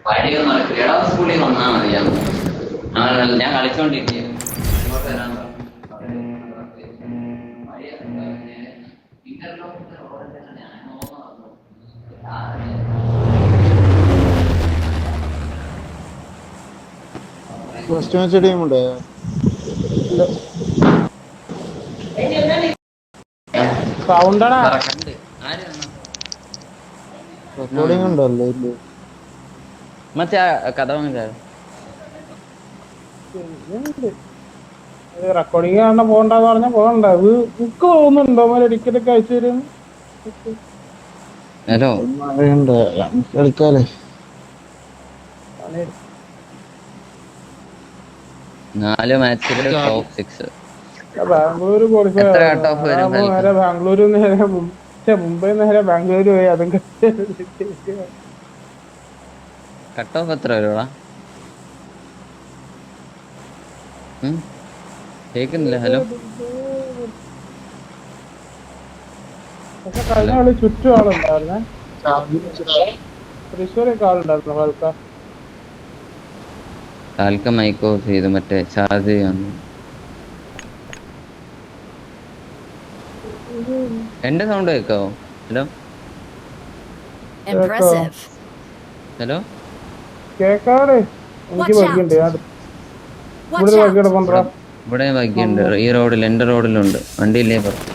വഴിയൊന്നും നടക്കില്ല. സ്കൂളിൽ വന്നാൽ മതി. ഞാൻ കളിച്ചോണ്ടിരിക്കുക. ഫസ്റ്റ് മാച്ച് ടീമുണ്ടോ? സൗണ്ടടാ റെക്കോർഡിംഗ് ഉണ്ടല്ലോ. മറ്റേ കഥ റെക്കോർഡിങ് കാണാൻ പോകണ്ടെന്ന് പറഞ്ഞാൽ പോകണ്ട. ഇത് ബുക്ക് പോകുന്നുണ്ടോ ടിക്കറ്റൊക്കെ അയച്ചു തരും. ഹലോ കളിക്കാലേ. 4 മാച്ചില് ടോപ്പ് 6. ബാംഗ്ലൂര് ക്വാളിഫൈ നേരെ ബാംഗ്ലൂര് നേരെ മുംബൈ നേരെ ബാംഗ്ലൂര് പോയി. അതും കട്ട് ഓഫ് എത്ര വരുവാ? കേക്കുന്നില്ല. ഹലോ പക്ഷെ കഴിഞ്ഞ കളി ചുറ്റും ആളുണ്ടായിരുന്നേ. തൃശ്ശൂരൊക്കെ ആളുണ്ടായിരുന്നു. കാൽക്ക മൈക്ക് ഓഫ് ചെയ്ത് മറ്റേ ചാർജ് ചെയ്യാന്ന്. എന്റെ സൗണ്ട് കേക്കാവോ? ഹലോ ഹലോ കേക്കാറ് എനിക്ക് വൈകിണ്ട്. ഇവിടെ വൈകിട്ട് കൊണ്ടുവരാ. ഇവിടെ വൈകിയുണ്ട്. ഈ റോഡിൽ എന്റെ റോഡിലുണ്ട്. വണ്ടിയില്ലേ പുറത്ത്.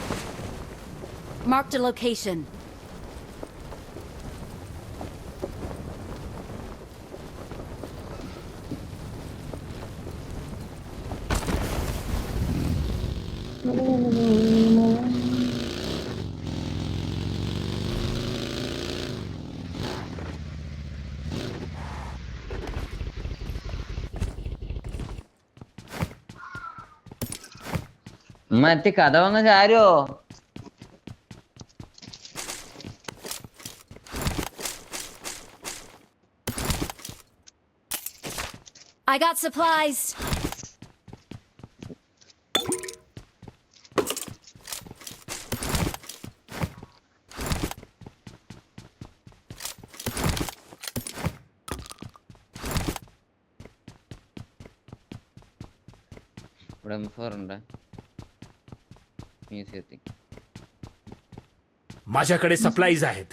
Marked a location. മറ്റേ കഥ വന്ന ചാരോ? I got supplies. ഇവിടെ M4 ഉണ്ട്. माझ्याकडे सप्लाईज आहेत.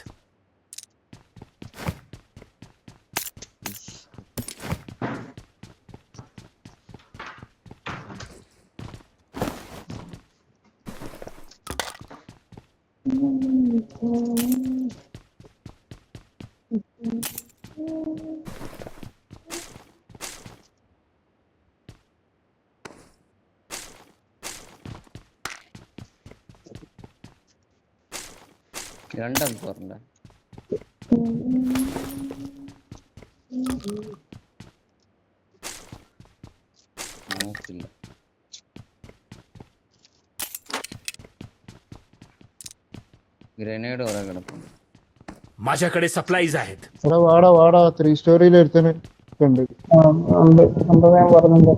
രണ്ടും പോറണ്ട. ഗ്രനേഡ് ഓരോ കിടപ്പുണ്ട്. माझ्याकडे सप्लाईज आहेत. വാടാ 3 സ്റ്റോറിയിൽ ഒരുത്തനെ ഉണ്ട്. ഞാൻ പറഞ്ഞില്ല.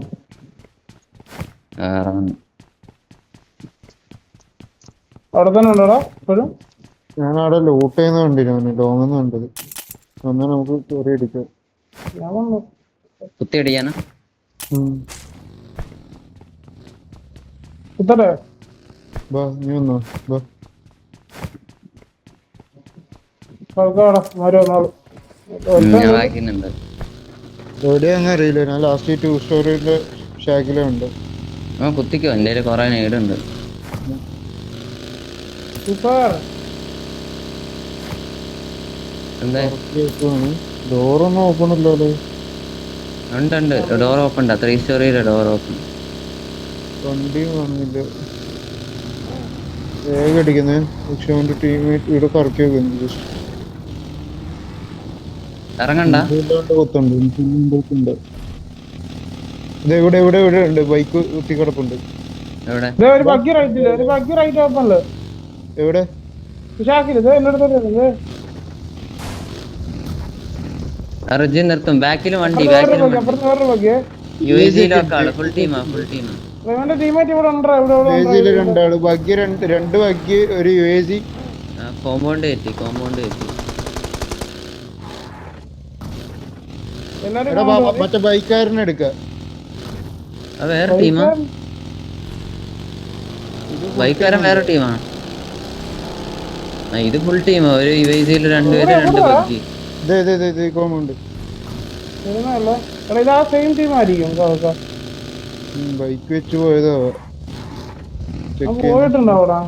അവിടെ തന്നെ ഉണ്ടോടാ ഇപ്പോഴും? ഞാൻ അവിടെ ലൂട്ട് ചെയ്യുന്ന കണ്ടിരുന്നു. ലോങ്ങെന്ന് കണ്ടത്. വന്നാൽ നമുക്ക് സ്റ്റോറി അടിക്കാം. ഞാൻ വന്നു കുത്തി അടിക്കാനാ? കുത്തട്ടെ? ബാ നീ വന്നോ. ബാ എവിടെയാന്ന് അറിയില്ല. ഞാൻ ലാസ്റ്റ് 2 സ്റ്റോറിയിലെ ഷാക്കിലുണ്ട്. കുത്തിക്കോ. എന്റെ കൊറേ നേടുണ്ട്. ഡോറൊന്നും ഓപ്പൺ ഇല്ലല്ലോ. ഉണ്ട് ഡോർ ഓപ്പൺ. 3 സ്റ്റോറിയിലെ ഡോർ ഓപ്പൺ. വണ്ടിയും വന്നില്ല. വേഗം അടിക്കുന്നേ. പക്ഷെ അവന്റെ ടീമേറ്റ് ഇവിടെ കറക്കി വെക്കുന്നു. ഇറങ്ങണ്ട. കൊത്തുണ്ട്. ഇത് എവിടെ ഉണ്ട്. ബൈക്ക് കുത്തി കിടപ്പുണ്ട്. എവിടെ? എവിടെ? അർജുൻ നിർത്തും. ബാക്കിലും വണ്ടി. ഫുൾ ടീമാ. രണ്ടാള് ബഗ്ഗി. രണ്ട് ബഗ്ഗി ഒരു UAC. കോമ്പൗണ്ട് കയറ്റി. എല്ലാരും എടാ മറ്റേ ബൈക്കാരനെ എടുക്ക. അത് വേറെ ടീമാ, ബൈക്കാരൻ വേറെ ടീമാ. ഇത് ഫുൾ ടീമാ. ഒരു യുഎസിയിൽ രണ്ടുപേര്, രണ്ട് പബ്ജി. കോമുണ്ട്. ഇതാ സെയിം ടീം ആയിരിക്കും. ബൈക്ക് വെച്ച് പോയതോ പോയിട്ടുണ്ടോ അവിടെ?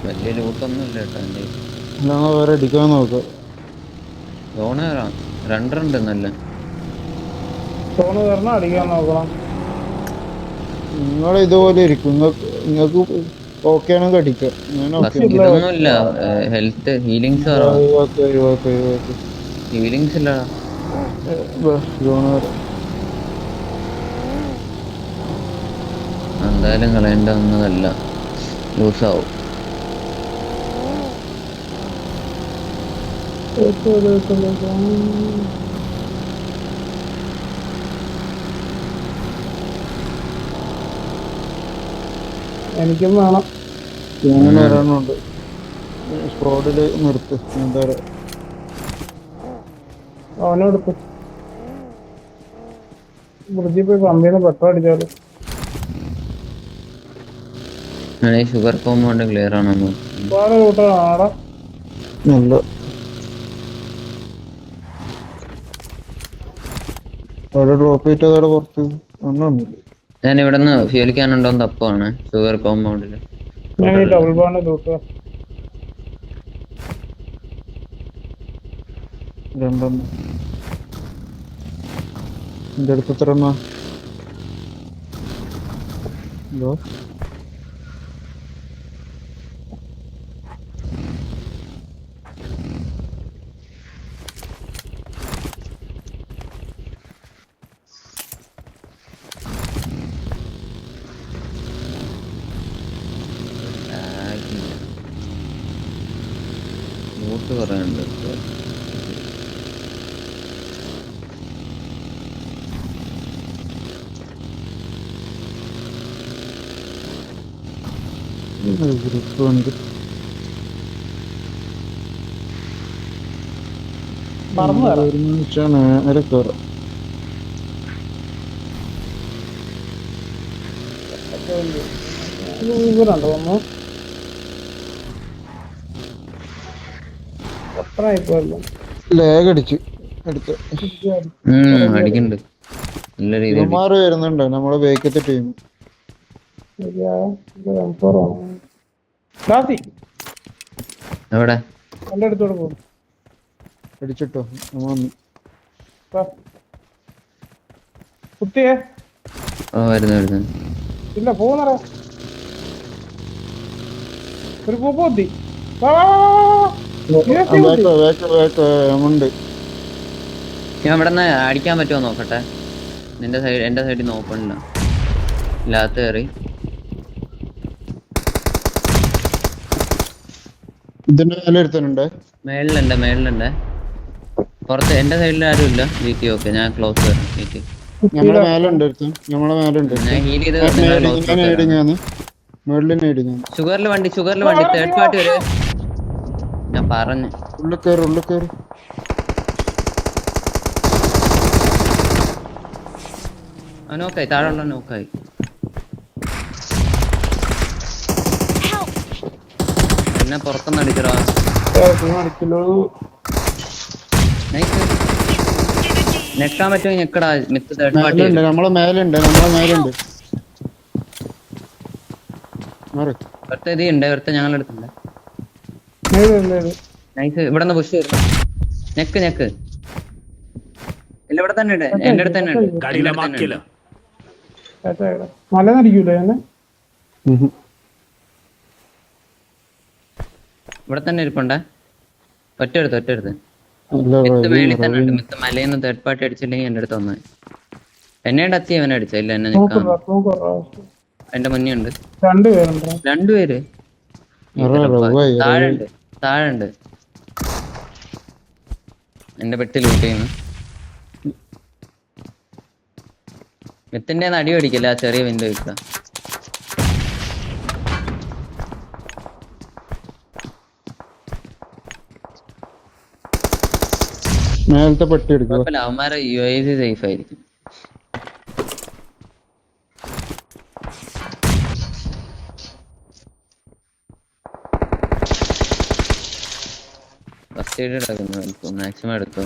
വലിയ ലൂട്ടൊന്നും ഇല്ല കേട്ടോ എൻ്റെ. വേറെ അടിക്കാൻ നോക്കാം. സോണ് രണ്ടുണ്ട് നല്ല. സോണ് കയറണം, അടിക്കാൻ നോക്കണം. നിങ്ങൾ ഇതുപോലെ ഇരിക്കും. നിങ്ങൾക്ക് ഓക്കെ ആണെങ്കിൽ അടിക്കാം. ഇതൊന്നുമില്ല, ഹെൽത്ത് ഹീലിങ്സ് ഹീലിങ്സ് ഇല്ല. എന്തായാലും കളയേണ്ട ഒന്നതല്ല, ലൂസാവും. എനിക്കും വേണം. ഒരെണ്ണമുണ്ട് സ്ക്വാഡില് നിർത്ത്. എന്താ അവനെടുത്ത് ബ്രിഡ്ജിൽ പോയി പമ്പിന്ന് പെട്രോൾ അടിച്ചാല്. ഷുഗർ കോമ്പൗണ്ട് ക്ലിയർ ആണെന്ന് ഒരുപാട് കൂട്ടാടാ. നല്ല അവിടെ ഡ്രോപ്പ് ചെയ്തിട്ട് അവിടെ പുറത്ത് ഒന്നുമില്ല. ഞാൻ ഇവിടെ നിന്ന് ഫ്യൂൽ ക്യാനുണ്ടോന്ന് തപ്പാണ് ഷുഗർ കോമ്പൗണ്ടില്. ഞാൻ ഈ ഡബിൾ ബാണ്ട് കൂട്ടുക. രണ്ടെണ്ണം എന്റെ അടുത്ത് എത്ര എണ്ണ? ഹലോ ലൂട്ട് പറയാനുണ്ട്. ഗ്രൂപ്പ് ഉണ്ട്. പറന്നു കയറാം. ഒരുമിച്ചാണ് നേരെ കയറാം. ഇവരുണ്ടോ ഒന്ന് എത്ര ആയിപ്പോയല്ലോ. ലാഗ് അടിച്ച് അടുത്ത് അടിക്കണ്ട് നല്ല രീതിയിൽ. ഇവന്മാര് വരുന്നുണ്ട് നമ്മളെ ബേക്കത്തെ ടീം. എവിടെ എന്റെ അടുത്തോട് പോകും. അടിച്ചിട്ടോ കുത്തിയേ വരുന്നു. ഇല്ല പോകുന്നറ ഒരു പൂപ്പ് കുത്തി. ഉണ്ട്. ഞാൻ ഇവിടെ നിന്ന് അടിക്കാൻ പറ്റുമോ നോക്കട്ടെ. നിന്റെ സൈഡ് എന്റെ സൈഡിൽ നിന്ന് ഓപ്പണില്ല. ഇല്ലാത്ത കയറി ഇതിന്റെ മേലെ എടുത്തുണ്ട്. മേളിലുണ്ട് പുറത്ത്. എന്റെ സൈഡിൽ ആരും ഇല്ല. വീട്ടി ഓക്കെ, ഞാൻ ക്ലോസ് വീട്ടി. നമ്മളെ മേലുണ്ട് ഞാൻ ഹീൽ ചെയ്ത് ഷുഗറിൽ വണ്ടി തേർഡ് പാർട്ടി വരെ ഞാൻ പറഞ്ഞു. ഉള്ളിൽ കയറി നോക്കായി, താഴെയുള്ള നോക്കായി. എന്നെ പുറത്തൊന്നും അടിക്കടാ. നെക്കാൻ പറ്റുമോ? ഞെക്കടാ. മിത്ത് തേർഡ് പാർട്ടി നമ്മളെ മേലുണ്ട്. ഇവിടുത്തെ ഞങ്ങളെടുത്തുണ്ട്. നൈസ്. ഇവിടെ നിന്ന് പുഷ് ചെയ്തു. ഞെക്ക് ഇല്ല, ഇവിടെ തന്നെ ഉണ്ട്. എന്റെ അടുത്ത് തന്നെ ഉണ്ട്. മലന്നടിക്കൂല എന്നെ. ഇവിടെ തന്നെ ഇരിപ്പുണ്ടേ. ഒറ്റ മിത്ത് മേളിൽ തന്നെ ഉണ്ട്. മിത്ത് മലയിൽ നിന്ന് തേർഡ് പാർട്ടി അടിച്ചില്ലെങ്കിൽ എന്റെ അടുത്ത് വന്നാൽ എന്നെ ടച്ച് അവനെ അടിച്ച. ഇല്ല, എന്നെ നിൽക്കാം. എന്റെ മുന്നേ ഉണ്ട് രണ്ടുപേര്. താഴെ ഉണ്ട്. താഴെ ഉണ്ട്. എന്റെ പെട്ടി ലൂട്ട് ചെയ്യുന്നു. മിത്തിന്റെ അടി പിടിക്കില്ല, ആ ചെറിയ വിൻഡോ ഇട്ട. മേലത്തെ പെട്ടി എടുക്കുക. കുഴപ്പമില്ല, അവന്മാരെ UAV സേഫ് ആയിരിക്കും. ഫസ്റ്റ് എയ്ഡ് എടുക്കുന്നു, മാക്സിമം എടുത്തു.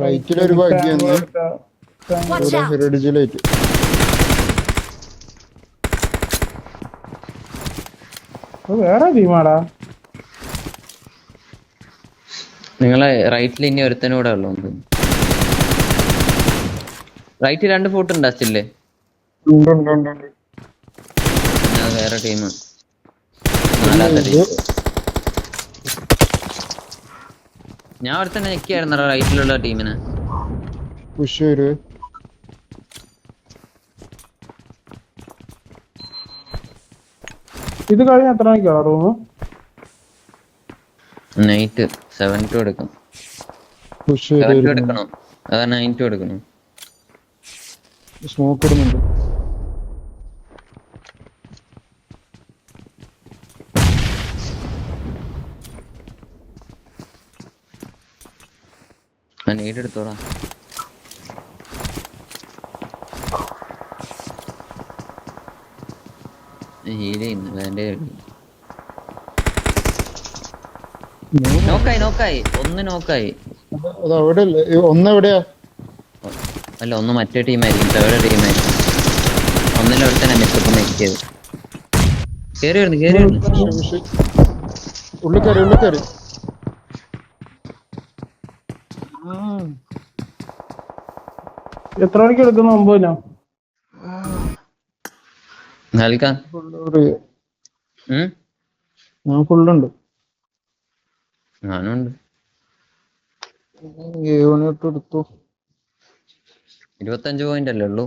റൈറ്റിലൊരു ഭാഗ്യം Watch out! ഹെറിഡിജിലായിട്ട്. വേറെ ടീമാടാ. നിങ്ങളെ റൈറ്റിൽ ഇനി ഒരുത്തനൂടെ ഉള്ളു. റൈറ്റ് 2 ഫുട്ട് ഉണ്ടാ സ്റ്റില്ലേ? അത് വേറെ ടീമാണ്. 4ാമത്തെ ടീം. ഞാൻ അവിടെ തന്നെ ഞെക്കിയായിരുന്നു റൈറ്റിലുള്ള ടീമിനെ. പുഷ് വരുവേ. ഇത് കഴിഞ്ഞ എത്ര മണിക്കാണ് റൂം? നൈറ്റ് 7 to എടുക്കണം. പുഷ് 7 to എടുക്കണോ? അതാ 9 to എടുക്കണോ? സ്മോക്ക് ഇടുന്നുണ്ട്. ഞാൻ നീട് എടുത്തോളാം. ഹീൽ ചെയ്യുന്നു. വേണ്ടേ നോക്കായി. ഒന്ന് നോക്കായി. അത് അവിടെ ഒന്നെവിടെയാ? അല്ല, ഒന്ന് മറ്റേ ടീമായിരിക്കും, തേർഡ് ടീമായിരിക്കും. ഒന്നിലൊരുത്തന്നെ മെച്ചപ്പ് മെക്കിയത്. കേറി വരുന്നു. ഉള്ളിൽ കയറി. എത്ര മണിക്ക് എടുക്കുന്നു? 9-നോ? നൽകാം. ഞാൻ ഫുള്ളുണ്ട്. ഞാനുണ്ട്. 7 എടുത്തു. 25 പോയിന്റ് അല്ലേ ഉള്ളൂ.